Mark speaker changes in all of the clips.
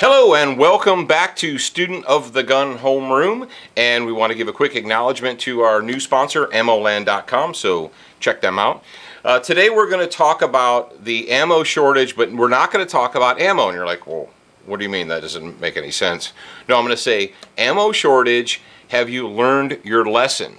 Speaker 1: Hello and welcome back to Student of the Gun Homeroom, and we want to give a quick acknowledgement to our new sponsor, ammoland.com, so check them out. Today we're going to talk about the ammo shortage, but we're not going to talk about ammo. And you're like, well, what do you mean? That doesn't make any sense. No, I'm going to say ammo shortage, have you learned your lesson?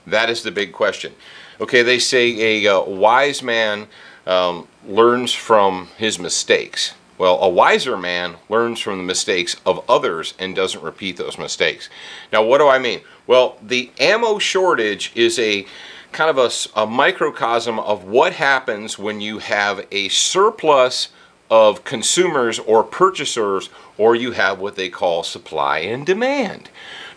Speaker 1: That is the big question. Okay, they say a wise man learns from his mistakes. Well, a wiser man learns from the mistakes of others and doesn't repeat those mistakes. Now, what do I mean? Well, the ammo shortage is a kind of a microcosm of what happens when you have a surplus of consumers or purchasers, or you have what they call supply and demand.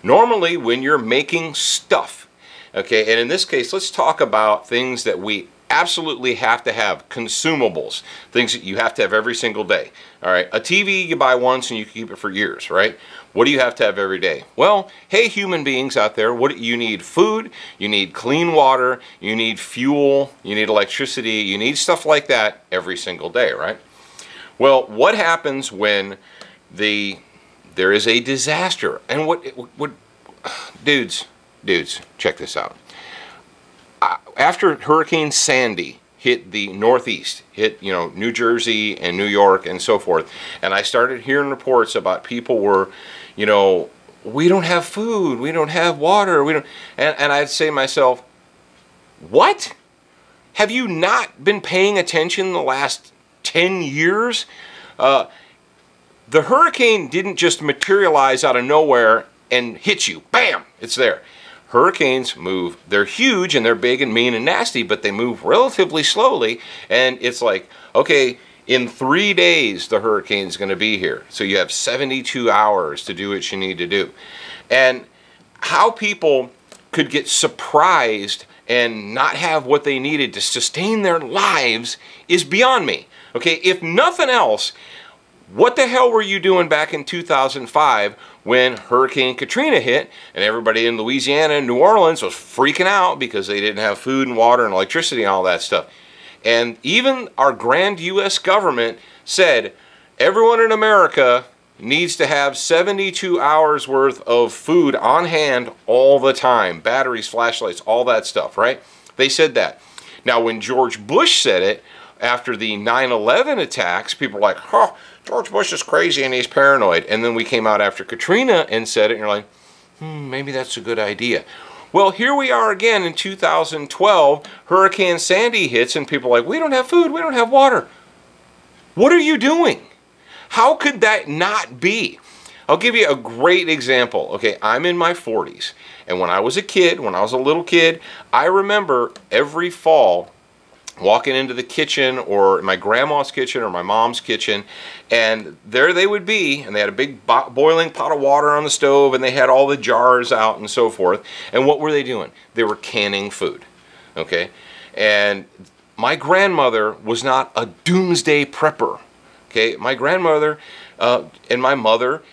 Speaker 1: Normally, when you're making stuff, okay, and in this case, let's talk about things that we absolutely have to have, consumables, things that you have to have every single day. All right, a TV you buy once and you can keep it for years, right? What do you have to have every day? Well, hey, human beings out there, what you need? Food, you need clean water, you need fuel, you need electricity, you need stuff like that every single day, right? Well, what happens when there is a disaster? And what dudes, check this out. After Hurricane Sandy hit the Northeast, hit New Jersey and New York and so forth, and I started hearing reports about people were, we don't have food, we don't have water, we don't, and I'd say to myself, what? Have you not been paying attention the last 10 years? The hurricane didn't just materialize out of nowhere and hit you. Bam! It's there. Hurricanes move. They're huge and they're big and mean and nasty, but they move relatively slowly. And it's like, okay, in 3 days the hurricane's going to be here. So you have 72 hours to do what you need to do. And how people could get surprised and not have what they needed to sustain their lives is beyond me. Okay, if nothing else, what the hell were you doing back in 2005 when Hurricane Katrina hit and everybody in Louisiana and New Orleans was freaking out because they didn't have food and water and electricity and all that stuff? And even our grand U.S. government said everyone in America needs to have 72 hours worth of food on hand all the time. Batteries, flashlights, all that stuff, right? They said that. Now, when George Bush said it, after the 9/11 attacks, people were like, oh, George Bush is crazy and he's paranoid. And then we came out after Katrina and said it, and you're like, maybe that's a good idea. Well, here we are again in 2012, Hurricane Sandy hits and people are like, we don't have food, we don't have water. What are you doing? How could that not be? I'll give you a great example. Okay, I'm in my 40s, and when I was a kid, when I was a little kid, I remember every fall walking into the kitchen, or my grandma's kitchen or my mom's kitchen, and there they would be, and they had a big boiling pot of water on the stove, and they had all the jars out and so forth. And what were they doing? They were canning food. Okay, and my grandmother was not a doomsday prepper. Okay, my grandmother and my mother,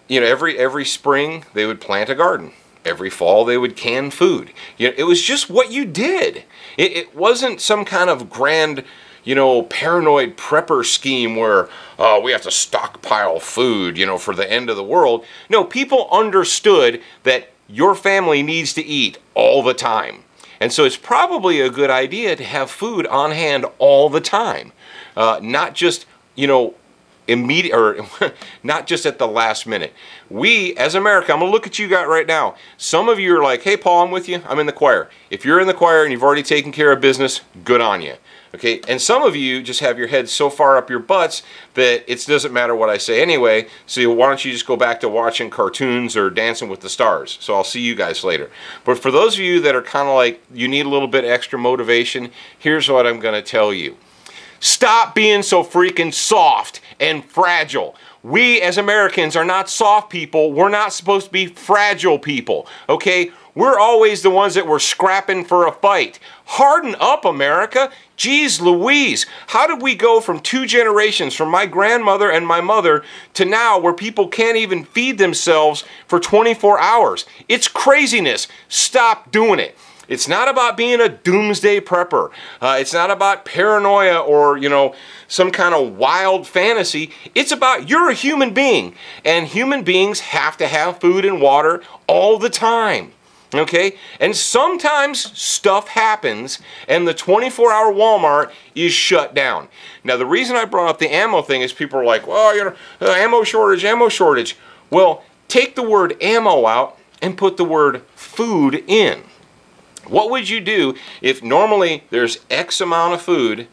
Speaker 1: every spring they would plant a garden. Every fall they would can food. It was just what you did. It wasn't some kind of grand, paranoid prepper scheme where we have to stockpile food, for the end of the world. No, people understood that your family needs to eat all the time. And so it's probably a good idea to have food on hand all the time. Not just, immediate, or not just at the last minute. We, as America, I'm going to look at you guys right now. Some of you are like, hey, Paul, I'm with you. I'm in the choir. If you're in the choir and you've already taken care of business, good on you. Okay, and some of you just have your heads so far up your butts that it doesn't matter what I say anyway, so why don't you just go back to watching cartoons or Dancing with the Stars. So I'll see you guys later. But for those of you that are kind of like, you need a little bit extra motivation, here's what I'm going to tell you. Stop being so freaking soft and fragile. We as Americans are not soft people. We're not supposed to be fragile people, okay? We're always the ones that were scrapping for a fight. Harden up, America. Geez Louise, how did we go from 2 generations, from my grandmother and my mother, to now where people can't even feed themselves for 24 hours? It's craziness. Stop doing it. It's not about being a doomsday prepper. It's not about paranoia or, you know, some kind of wild fantasy. It's about you're a human being, and human beings have to have food and water all the time. Okay? And sometimes stuff happens and the 24-hour Walmart is shut down. Now, the reason I brought up the ammo thing is people are like, well, you know, ammo shortage, ammo shortage. Well, take the word ammo out and put the word food in. What would you do if normally there's X amount of food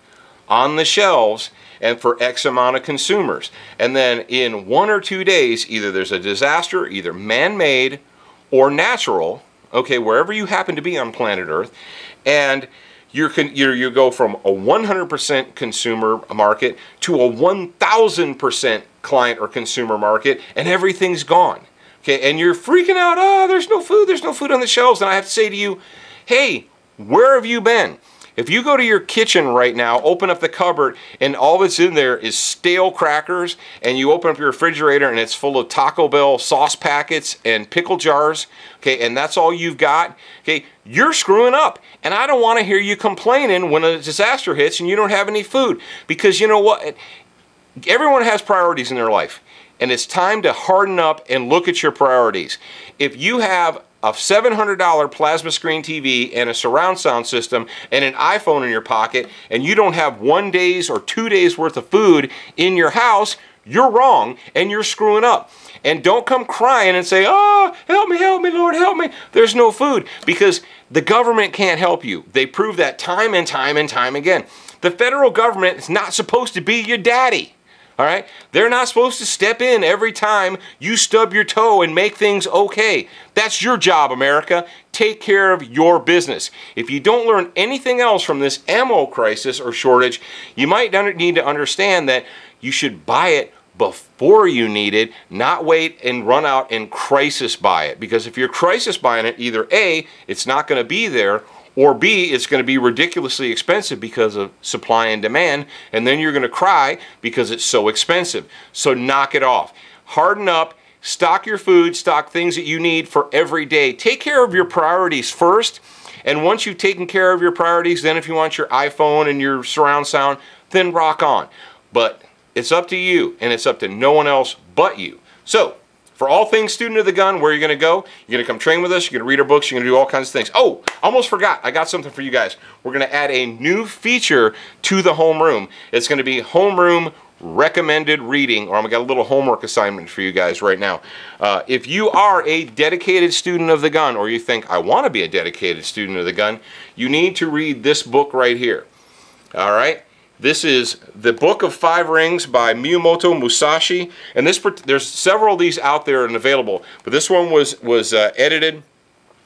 Speaker 1: on the shelves and for X amount of consumers, and then in 1 or 2 days either there's a disaster, either man-made or natural, okay, wherever you happen to be on planet Earth, and you go from a 100% consumer market to a 1,000% client or consumer market, and everything's gone. Okay, and you're freaking out, oh, there's no food on the shelves, and I have to say to you, hey, where have you been? If you go to your kitchen right now, open up the cupboard, and all that's in there is stale crackers, and you open up your refrigerator and it's full of Taco Bell sauce packets and pickle jars, okay, and that's all you've got, okay, you're screwing up. And I don't want to hear you complaining when a disaster hits and you don't have any food. Because you know what? Everyone has priorities in their life. And it's time to harden up and look at your priorities. If you have a $700 plasma screen TV and a surround sound system and an iPhone in your pocket, and you don't have 1 day's or 2 days worth of food in your house, you're wrong and you're screwing up. And don't come crying and say, oh, help me, Lord, help me. There's no food, because the government can't help you. They prove that time and time and time again. The federal government is not supposed to be your daddy. All right? They're not supposed to step in every time you stub your toe and make things okay. That's your job, America. Take care of your business. If you don't learn anything else from this ammo crisis or shortage, you might need to understand that you should buy it before you need it, not wait and run out and crisis buy it. Because if you're crisis buying it, either A, it's not going to be there, or B, it's going to be ridiculously expensive because of supply and demand, and then you're going to cry because it's so expensive. So knock it off. Harden up, stock your food, stock things that you need for every day. Take care of your priorities first, and once you've taken care of your priorities, then if you want your iPhone and your surround sound, then rock on. But it's up to you, and it's up to no one else but you. So, for all things Student of the Gun, where are you going to go? You're going to come train with us, you're going to read our books, you're going to do all kinds of things. Oh, almost forgot, I got something for you guys. We're going to add a new feature to the homeroom. It's going to be homeroom recommended reading, or I'm going to get a little homework assignment for you guys right now. If you are a dedicated student of the gun, or you think, I want to be a dedicated student of the gun, you need to read this book right here. All right? This is The Book of 5 Rings by Miyamoto Musashi, and there's several of these out there and available, but this one was edited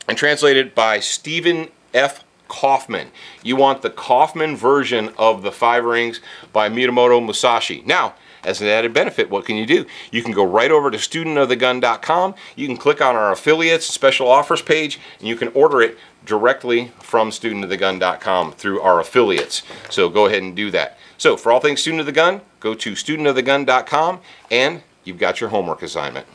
Speaker 1: and translated by Stephen F. Kaufman. You want the Kaufman version of The 5 Rings by Miyamoto Musashi. Now, as an added benefit, what can you do? You can go right over to studentofthegun.com, you can click on our affiliates special offers page, and you can order it directly from studentofthegun.com through our affiliates. So go ahead and do that. So for all things Student of the Gun, go to studentofthegun.com and you've got your homework assignment.